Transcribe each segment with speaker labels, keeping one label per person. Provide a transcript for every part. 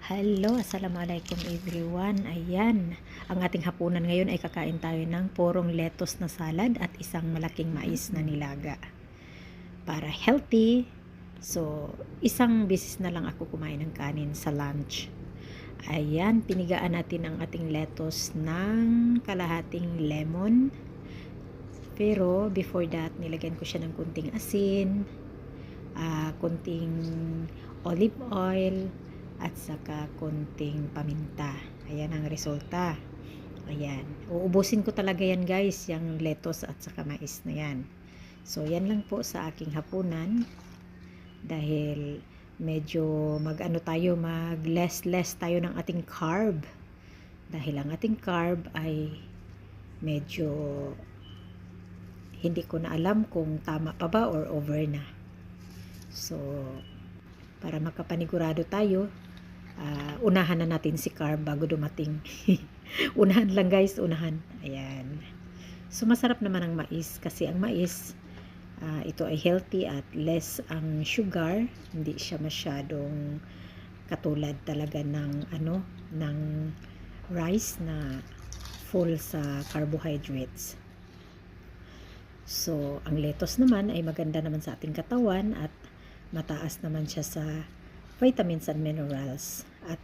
Speaker 1: Hello, assalamualaikum everyone. Ayan, ang ating hapunan ngayon ay kakain tayo ng purong lettuce na salad at isang malaking mais na nilaga. Para healthy, so isang beses na lang ako kumain ng kanin sa lunch. Ayan, pinigaan natin ang ating lettuce ng kalahating lemon. Pero before that, nilagyan ko siya ng kunting asin, kunting olive oil, at saka konting paminta. Ayan ang resulta. Ayan. Uubusin ko talaga yan guys, yung lettuce at saka mais na yan. So yan lang po sa aking hapunan. Dahil medyo mag less tayo ng ating carb. Dahil ang ating carb ay medyo hindi ko na alam kung tama pa ba or over na. So para makapanigurado tayo, unahan na natin si carb bago dumating. Unahan lang guys, unahan. Ayan. So masarap naman ang mais kasi ang mais, ito ay healthy at less ang sugar. Hindi siya masyadong katulad talaga ng ng rice na full sa carbohydrates. So ang lettuce naman ay maganda naman sa ating katawan at mataas naman siya sa vitamins and minerals at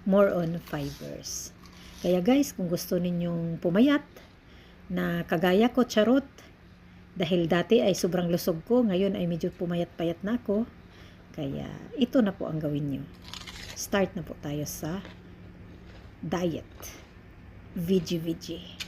Speaker 1: more on fibers. Kaya guys, kung gusto ninyong pumayat na kagaya ko, charot, dahil dati ay sobrang lusog ko, ngayon ay medyo pumayat-payat na ako, kaya ito na po ang gawin nyo. Start na po tayo sa diet. Veggie.